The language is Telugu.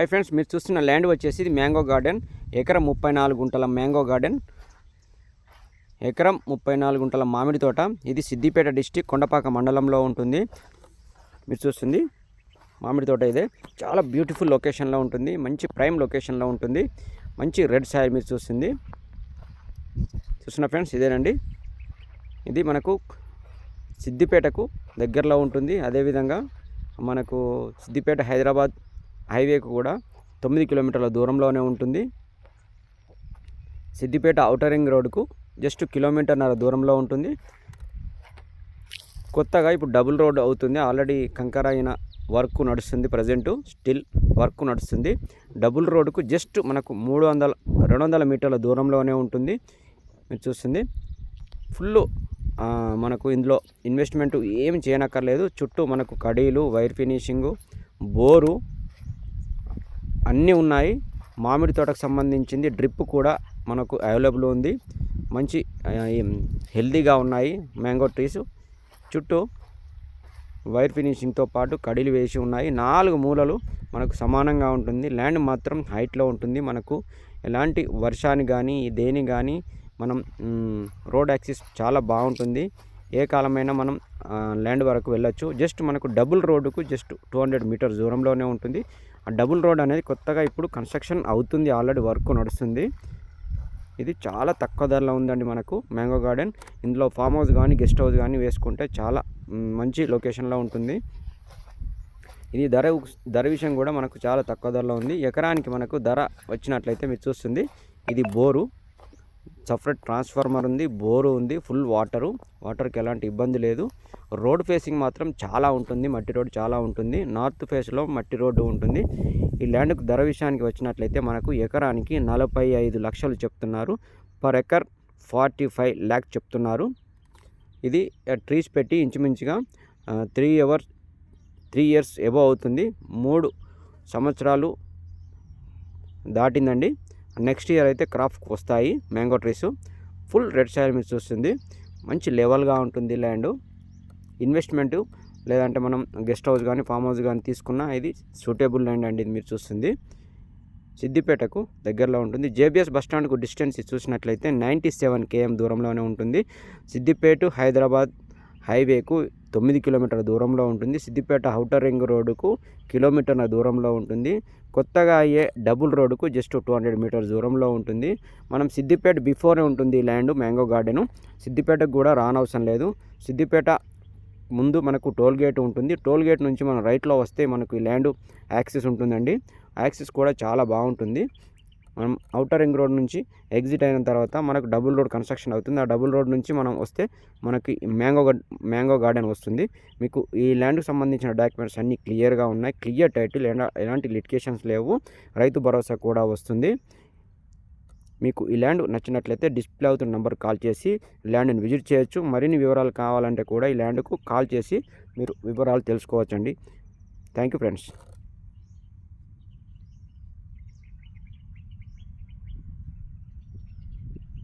హాయ్ ఫ్రెండ్స్, మీరు చూస్తున్న ల్యాండ్ వచ్చేసి ఇది మ్యాంగో గార్డెన్. ఎకరం 34 గుంటల మ్యాంగో గార్డెన్, ఎకరం 34 గుంటల మామిడి తోట. ఇది సిద్దిపేట డిస్టిక్ కొండపాక మండలంలో ఉంటుంది. మీరు చూస్తుంది మామిడి తోట. ఇదే చాలా బ్యూటిఫుల్ లొకేషన్లో ఉంటుంది, మంచి ప్రైమ్ లొకేషన్లో ఉంటుంది, మంచి రెడ్ సాయిల్. మీరు చూస్తుంది చూస్తున్న ఫ్రెండ్స్ ఇదేనండి. ఇది మనకు సిద్దిపేటకు దగ్గరలో ఉంటుంది. అదేవిధంగా మనకు సిద్దిపేట హైదరాబాద్ హైవేకు కూడా 9 కిలోమీటర్ల దూరంలోనే ఉంటుంది. సిద్దిపేట ఔటర్ రింగ్ రోడ్డుకు జస్ట్ 1.5 కిలోమీటర్ల దూరంలో ఉంటుంది. కొత్తగా ఇప్పుడు డబుల్ రోడ్ అవుతుంది. ఆల్రెడీ కంకర అయిన వర్క్ నడుస్తుంది, ప్రజెంట్ స్టిల్ వర్క్ నడుస్తుంది. డబుల్ రోడ్డుకు జస్ట్ మనకు 200 మీటర్ల దూరంలోనే ఉంటుంది. మీరు చూస్తుంది ఫుల్ మనకు ఇందులో ఇన్వెస్ట్మెంట్ ఏమి చేయనక్కర్లేదు. చుట్టూ మనకు కడీలు, వైర్ ఫినిషింగు, బోరు అన్నీ ఉన్నాయి. మామిడి తోటకు సంబంధించింది డ్రిప్ కూడా మనకు అవైలబుల్ ఉంది. మంచి హెల్తీగా ఉన్నాయి మ్యాంగో ట్రీస్. చుట్టూ వైర్ ఫినిషింగ్తో పాటు కడీలు వేసి ఉన్నాయి. 4 మూలలు మనకు సమానంగా ఉంటుంది. ల్యాండ్ మాత్రం హైట్లో ఉంటుంది. మనకు ఎలాంటి వర్షాన్ని కానీ దేని కానీ మనం రోడ్ యాక్సెస్ చాలా బాగుంటుంది. ఏ కాలమైనా మనం ల్యాండ్ వరకు వెళ్ళొచ్చు. జస్ట్ మనకు డబుల్ రోడ్డుకు జస్ట్ 200 మీటర్స్ దూరంలోనే ఉంటుంది. ఆ డబుల్ రోడ్ అనేది కొత్తగా ఇప్పుడు కన్స్ట్రక్షన్ అవుతుంది, ఆల్రెడీ వర్క్ నడుస్తుంది. ఇది చాలా తక్కువ ధరలో ఉందండి మనకు మ్యాంగో గార్డెన్. ఇందులో ఫామ్ హౌస్ కానీ గెస్ట్ హౌస్ కానీ వేసుకుంటే చాలా మంచి లొకేషన్లో ఉంటుంది. ఇది ధర విషయం కూడా మనకు చాలా తక్కువ ధరలో ఉంది. ఎకరానికి మనకు ధర వచ్చినట్లయితే మీరు చూస్తుంది ఇది బోరు, సపరేట్ ట్రాన్స్ఫార్మర్ ఉంది, బోరు ఉంది, ఫుల్ వాటర్కి ఎలాంటి ఇబ్బంది లేదు. రోడ్ ఫేసింగ్ మాత్రం చాలా ఉంటుంది, మట్టి రోడ్ చాలా ఉంటుంది. నార్త్ ఫేస్లో మట్టి రోడ్డు ఉంటుంది. ఈ ల్యాండ్కు ధర విషయానికి వచ్చినట్లయితే మనకు ఎకరానికి 45 లక్షలు చెప్తున్నారు. పర్ ఎకర్ 45 lakhs చెప్తున్నారు. ఇది ట్రీస్ పెట్టి ఇంచుమించుగా 3 years ఎబో అవుతుంది. 3 సంవత్సరాలు దాటిందండి. నెక్స్ట్ ఇయర్ అయితే క్రాప్ వస్తాయి mango trees. Full red soil మీరు చూస్తుంది. మంచి లెవెల్గా ఉంటుంది ల్యాండ్. ఇన్వెస్ట్మెంట్ లేదంటే మనం గెస్ట్ హౌస్ కానీ ఫామ్ హౌస్ కానీ తీసుకున్నా ఇది సూటబుల్ ల్యాండ్ అండి. ఇది మీరు చూస్తుంది సిద్దిపేటకు దగ్గరలో ఉంటుంది. జేబీఎస్ బస్టాండ్కు డిస్టెన్స్ చూసినట్లయితే 97 km దూరంలోనే ఉంటుంది. సిద్దిపేట హైదరాబాద్ హైవేకు 9 కిలోమీటర్ల దూరంలో ఉంటుంది. సిద్దిపేట ఔటర్ రింగ్ రోడ్డుకు 1 కిలోమీటర్ల దూరంలో ఉంటుంది. కొత్తగా అయ్యే డబుల్ రోడ్డుకు జస్ట్ 200 మీటర్స్ దూరంలో ఉంటుంది. మనం సిద్దిపేట బిఫోరే ఉంటుంది ఈ ల్యాండ్ మ్యాంగో గార్డెను. సిద్దిపేటకు కూడా రానవసరం లేదు. సిద్దిపేట ముందు మనకు టోల్ గేట్ ఉంటుంది. టోల్ గేట్ నుంచి మనం రైట్లో వస్తే మనకు ఈ ల్యాండ్ యాక్సెస్ ఉంటుందండి. యాక్సెస్ కూడా చాలా బాగుంటుంది. మనం ఔటర్ రింగ్ రోడ్ నుంచి ఎగ్జిట్ అయిన తర్వాత మనకు డబుల్ రోడ్ కన్స్ట్రక్షన్ అవుతుంది. ఆ డబుల్ రోడ్ నుంచి మనం వస్తే మనకి మ్యాంగో గార్డెన్ వస్తుంది. మీకు ఈ ల్యాండ్కి సంబంధించిన డాక్యుమెంట్స్ అన్నీ క్లియర్గా ఉన్నాయి. క్లియర్ టైటిల్, ఎలాంటి లిటికేషన్స్ లేవు. రైతు భరోసా కూడా వస్తుంది. మీకు ఈ ల్యాండ్ నచ్చినట్లయితే డిస్ప్లే అవుతున్న నెంబర్ కాల్ చేసి ల్యాండ్ని విజిట్ చేయొచ్చు. మరిన్ని వివరాలు కావాలంటే కూడా ఈ ల్యాండ్కు కాల్ చేసి మీరు వివరాలు తెలుసుకోవచ్చండి. Thank you friends.